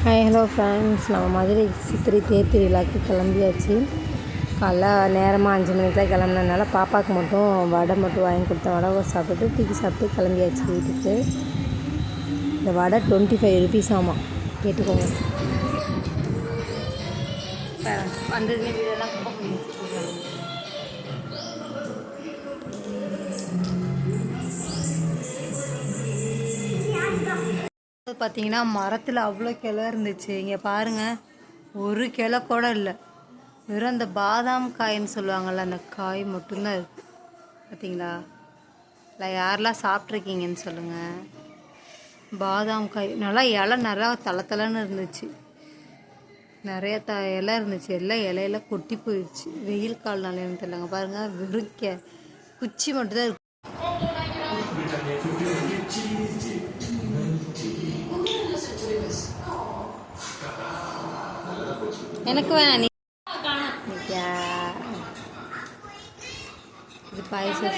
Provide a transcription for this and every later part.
Hi hello friends, நம்ம மதுரை சித்திரை தேர் திருவிழாவுக்கு கிளம்பியாச்சு. காலைல நேரமாக 5 மணிக்கு தான் கிளம்புனதுனால பாப்பாவுக்கு மட்டும் வடை மட்டும் வாங்கி கொடுத்தேன். வடை சாப்பிட்டுட்டு டீ சாப்பிட்டு கிளம்பியாச்சு வீட்டுக்கு. இந்த வடை 25 ருபீஸ் ஆமாம், கேட்டுக்கோங்க. வந்ததுமே வீடெல்லாம் குப்பை பண்ணி வச்சுருக்காங்க. பார்த்தீங்கன்னா மரத்தில் அவ்வளோ கிளை இருந்துச்சு. இங்கே பாருங்கள், ஒரு கிளை கூட இல்லை. வெறும் அந்த பாதாம் காயின்னு சொல்லுவாங்கள்ல, அந்த காய் மட்டும்தான் இருக்குது. பார்த்தீங்களா? இல்லை யாரெல்லாம் சாப்பிட்ருக்கீங்கன்னு சொல்லுங்கள். பாதாம் காய் நல்லா இலை நல்லா தளன்னு இருந்துச்சு. நிறைய இலை இருந்துச்சு. எல்லாம் இலையில கொட்டி போயிடுச்சு. வெயில் காலனால எனக்கு தெரியலங்க. பாருங்கள், வெறுக்க குச்சி மட்டும்தான் இருக்கு. எனக்கு வேணாம். இது பாயசம்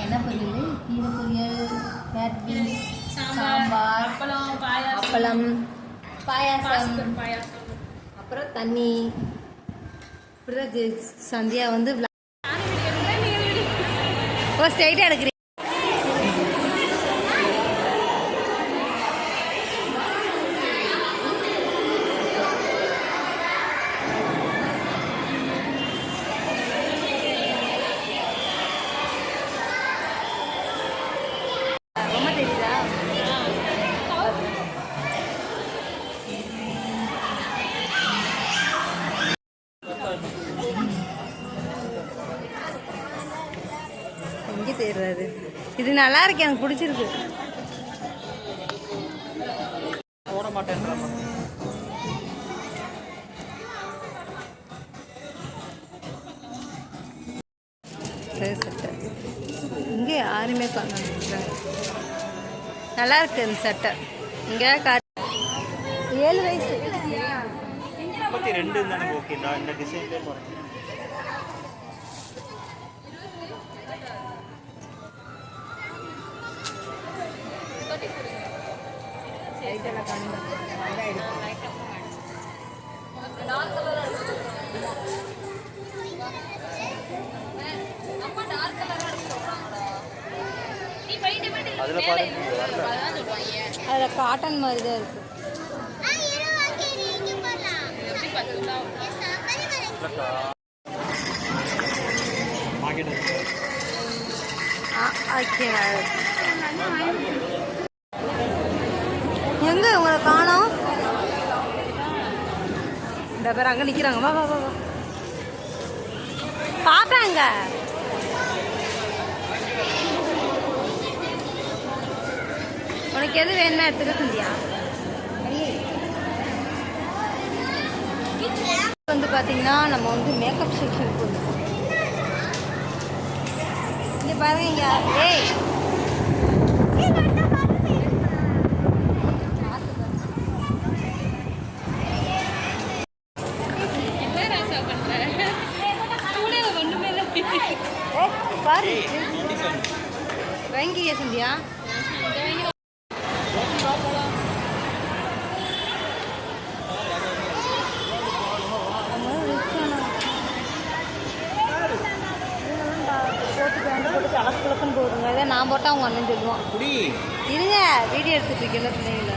என்ன பொரியல்? கீரை பொரியல், கேரட் பீன்ஸ், சாம்பார், அப்பளம், பாயாசம், அப்புறம் தண்ணி. இப்படிதான் சந்தியா வந்து ஸ்ட்ரைட்டாக எடுக்கிறேன். எங்கே தேடுறாரு? இது நல்லா இருக்கு, எனக்கு பிடிச்சிருக்கு. சட்டை இங்கே யாருமே பண்ண நல்லா இருக்கு இந்த சட்டை. இங்கே 7 வயசு. அதில் காட்டன் மாதிரி தான் இருக்கு. எங்க உங்களை காணோம்? இந்த பேர் அங்கே நிற்கிறாங்க. வா வா வா வா, பார்த்தாங்க. உனக்கு எது வேணுமா எடுத்துக்க சந்தியா. வந்து பார்த்தீங்கன்னா நம்ம வந்து மேக்கப் செக்ஷன் போகணும். இங்கே பாருங்க, இங்கே ஏய் வாங்கிக்க சந்தியா. அலக்குலக்குன்னு போடுங்க. இதை நான் போட்டால் அவங்க அண்ணன் சொல்லுவான். இருங்க, வீடியோ எடுத்துட்டு இருக்கேன் பிள்ளைங்கள.